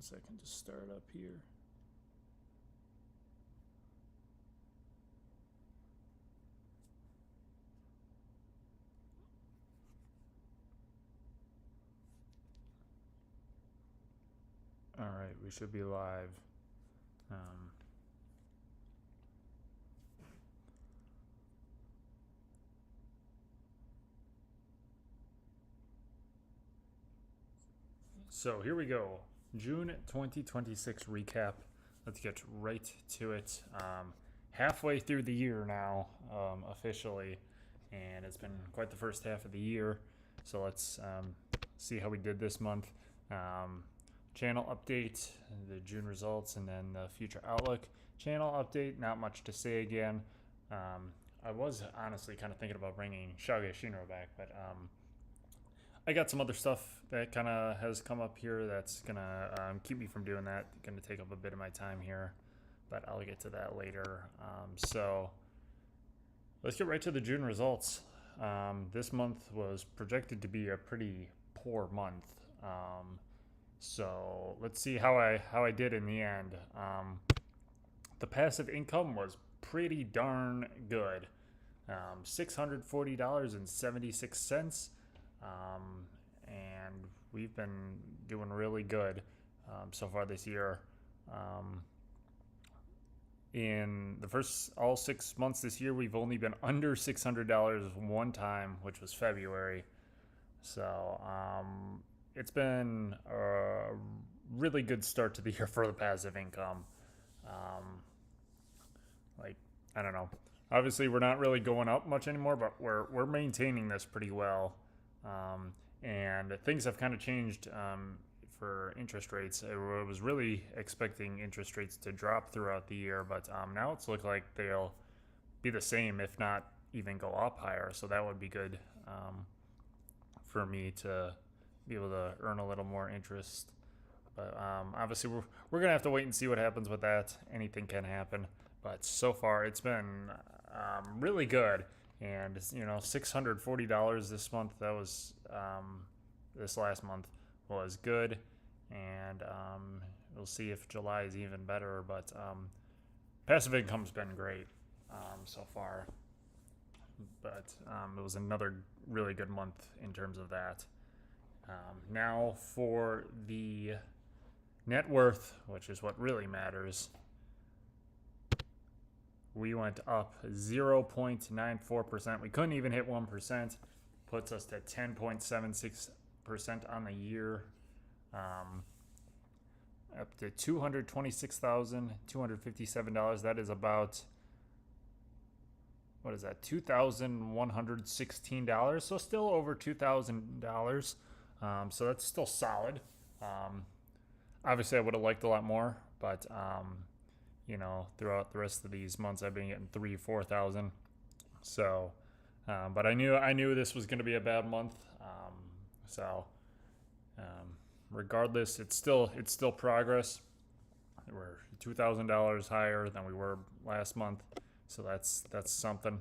second to start up here. All right, we should be live. So here we go. June 2026 recap. Let's get right to it. Halfway through the year now, officially, and it's been quite the first half of the year. So let's see how we did this month. Channel update, the June results, and then the future outlook. Channel update, not much to say again. I was honestly kind of thinking about bringing Shage Shinro back, but I got some other stuff that kind of has come up here that's going to keep me from doing that. Going to take up a bit of my time here, but I'll get to that later. So let's get right to the June results. This month was projected to be a pretty poor month. So let's see how I did in the end. The passive income was pretty darn good. $640.76. And we've been doing really good so far this year. In the first all 6 months this year, we've only been under $600 one time, which was February. So it's been a really good start to the year for the passive income. I don't know. Obviously, we're not really going up much anymore, but we're maintaining this pretty well. And things have kind of changed for interest rates. I was really expecting interest rates to drop throughout the year, but now it's looked like they'll be the same, if not even go up higher. So that would be good for me to be able to earn a little more interest. But obviously, we're gonna have to wait and see what happens with that. Anything can happen, but so far it's been really good. And $640 this month. That was this last month was good, and we'll see if July is even better. But passive income's been great so far. But it was another really good month in terms of that. Now for the net worth, which is what really matters. We went up 0.94%. We couldn't even hit 1%. Puts us to 10.76% on the year. Up to $226,257. That is about, what is that, $2,116. So still over $2,000. So that's still solid. Obviously, I would have liked a lot more, but throughout the rest of these months, I've been getting 3,000-4,000. So, but I knew this was going to be a bad month. Regardless, it's still progress. We're $2,000 higher than we were last month, so that's something.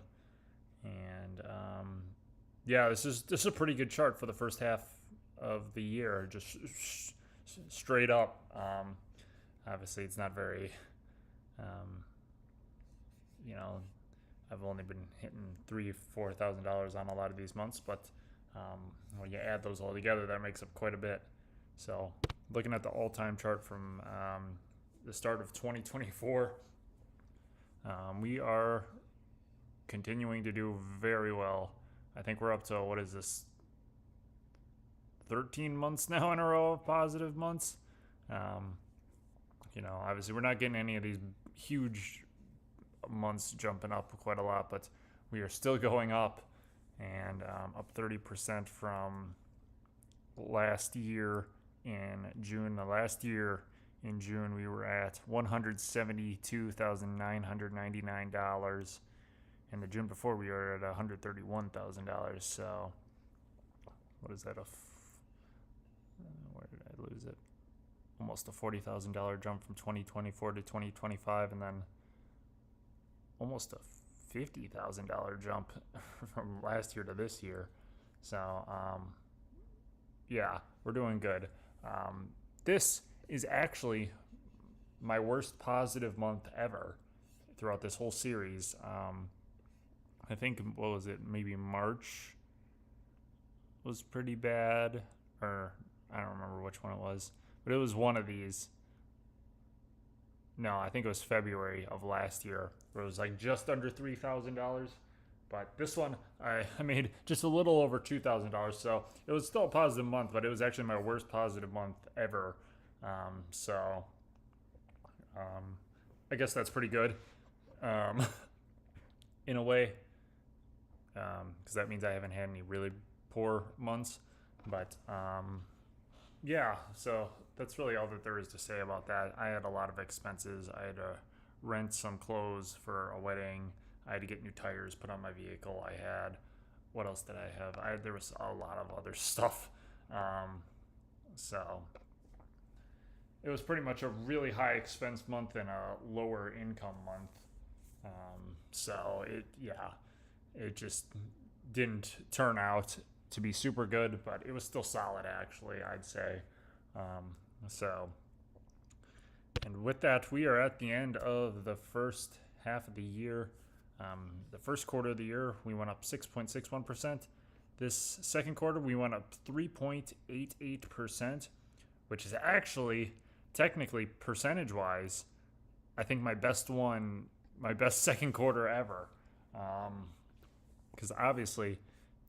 And this is a pretty good chart for the first half of the year, just straight up. Obviously, it's not very. I've only been hitting $3,000-4,000 on a lot of these months, but when you add those all together, that makes up quite a bit. So, looking at the all-time chart from the start of 2024, we are continuing to do very well. I think we're up to, what is this, 13 months now in a row of positive months. Obviously we're not getting any of these huge months jumping up quite a lot, but we are still going up, and up 30% from last year in June. The last year in June, we were at $172,999, and the June before we were at $131,000. So what is that? Where did I lose it? Almost a $40,000 jump from 2024 to 2025, and then almost a $50,000 jump from last year to this year. So we're doing good. This is actually my worst positive month ever throughout this whole series. I think, what was it? Maybe March was pretty bad, or I don't remember which one it was, but it was one of these. No, I think it was February of last year, where it was like just under $3,000. But this one, I made just a little over $2,000. So it was still a positive month, but it was actually my worst positive month ever. So I guess that's pretty good um, in a way, because that means I haven't had any really poor months. But yeah, so that's really all that there is to say about that. I had a lot of expenses. I had to rent some clothes for a wedding. I had to get new tires put on my vehicle. I had, what else did I have? There was a lot of other stuff. So it was pretty much a really high expense month and a lower income month. So it just didn't turn out to be super good, but it was still solid, actually, I'd say. So, and with that, we are at the end of the first half of the year. The first quarter of the year, we went up 6.61%. This second quarter, we went up 3.88%, which is actually, technically, percentage-wise, I think my best second quarter ever. Because obviously,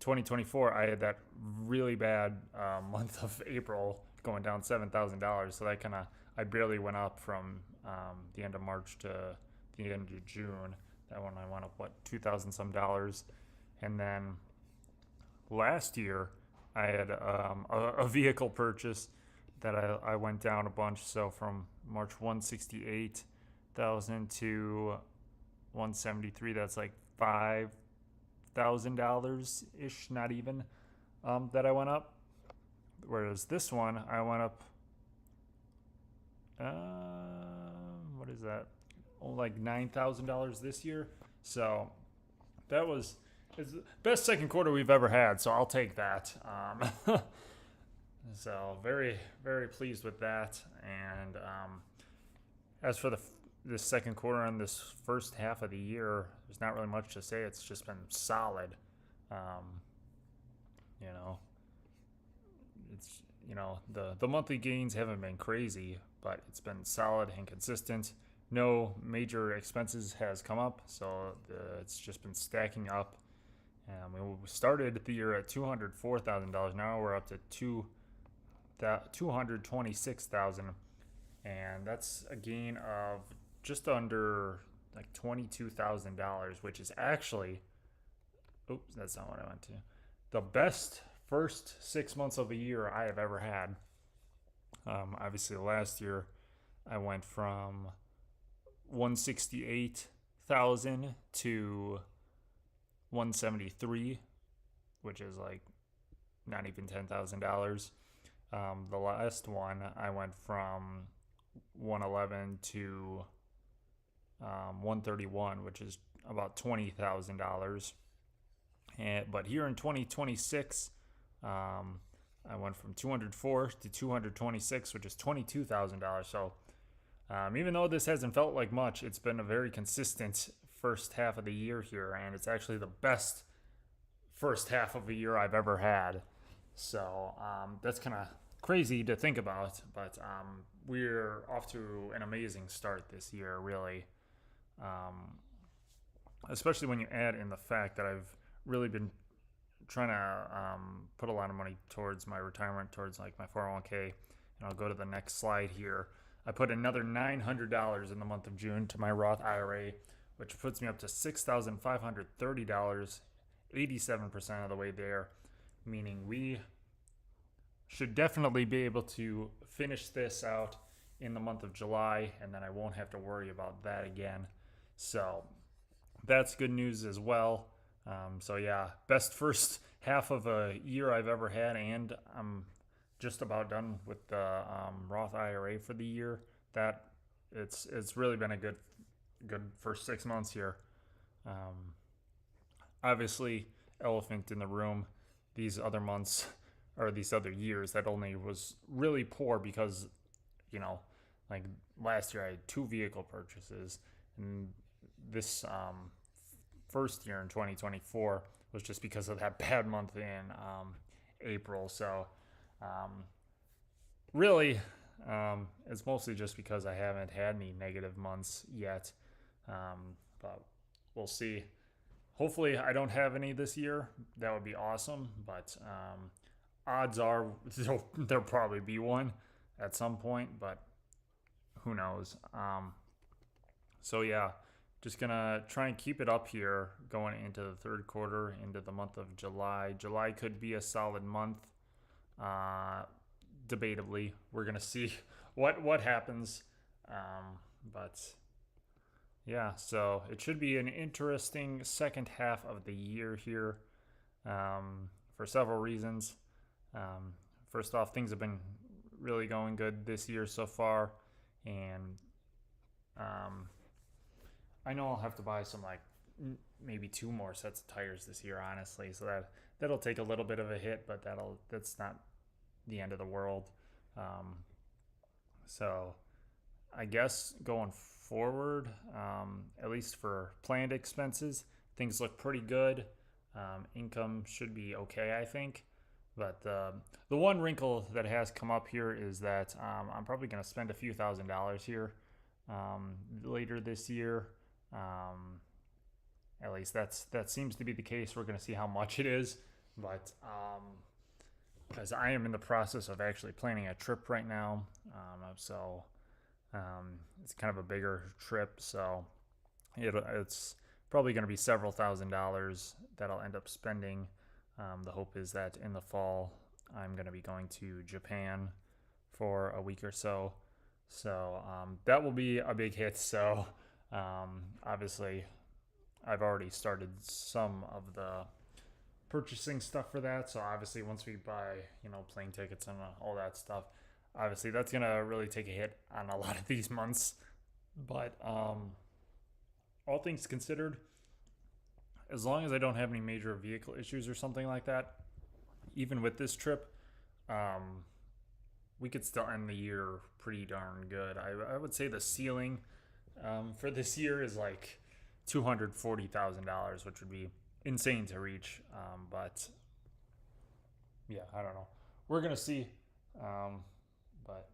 2024, I had that really bad month of April going down $7,000. So that I barely went up from the end of March to the end of June. That one I went up, $2,000 some dollars. And then last year, I had a vehicle purchase that I went down a bunch. So from March 168,000 to 173, that's like $5,000 ish, not even, that I went up. Whereas this one, I went up, what is that? Like $9,000 this year. So that was it's the best second quarter we've ever had. So I'll take that. So very, very pleased with that. And as for this second quarter and this first half of the year, there's not really much to say. It's just been solid. You know, it's the monthly gains haven't been crazy, but it's been solid and consistent. No major expenses has come up, so it's just been stacking up. We started the year at $204,000. Now we're up to $226,000, and that's a gain of just under like $22,000, which is actually, oops, that's not what I went to. The best first 6 months of a year I have ever had. Obviously, last year I went from 168,000 to 173, which is like not even $10,000. The last one I went from 111 to 131, which is about $20,000. But here in 2026, I went from 204 to 226, which is $22,000. So even though this hasn't felt like much, it's been a very consistent first half of the year here, and it's actually the best first half of a year I've ever had. So that's kind of crazy to think about, but we're off to an amazing start this year, really. Especially when you add in the fact that I've really been trying to put a lot of money towards my retirement, towards like my 401k, and I'll go to the next slide here. I put another $900 in the month of June to my Roth IRA, which puts me up to $6,530, 87% of the way there, meaning we should definitely be able to finish this out in the month of July, and then I won't have to worry about that again. So that's good news as well. So yeah, best first half of a year I've ever had, and I'm just about done with the Roth IRA for the year. That it's really been a good first 6 months here. Obviously, elephant in the room, these other months or these other years that only was really poor because like last year I had 2 vehicle purchases, and this first year in 2024 was just because of that bad month in April. So um, really, it's mostly just because I haven't had any negative months yet. But we'll see. Hopefully, I don't have any this year. That would be awesome. But odds are there'll probably be one at some point. But who knows? So yeah, just gonna try and keep it up here going into the third quarter, into the month of July. July could be a solid month. Uh, Debatably, we're gonna see what happens. But yeah, so it should be an interesting second half of the year here, for several reasons. Um, First off, things have been really going good this year so far, and um, I know I'll have to buy some, like, maybe 2 more sets of tires this year, honestly. So that'll take a little bit of a hit, but that's not the end of the world. Um, so I guess going forward, at least for planned expenses, things look pretty good. Income should be okay, I think. But the one wrinkle that has come up here is that I'm probably going to spend a few $1,000s here later this year. At least that seems to be the case. We're going to see how much it is, but because I am in the process of actually planning a trip right now, so it's kind of a bigger trip. So it's probably going to be several $1,000s that I'll end up spending. The hope is that in the fall, I'm going to be going to Japan for a week or so. So that will be a big hit. So obviously, I've already started some of the purchasing stuff for that. So obviously, once we buy, plane tickets and all that stuff, obviously that's going to really take a hit on a lot of these months. But all things considered, as long as I don't have any major vehicle issues or something like that, even with this trip, we could still end the year pretty darn good. I would say the ceiling for this year is like $240,000, which would be insane to reach. But yeah, I don't know. We're gonna see. But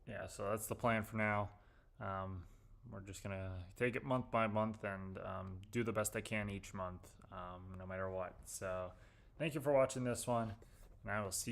yeah, so that's the plan for now. We're just gonna take it month by month and do the best I can each month, no matter what. So thank you for watching this one, and I will see you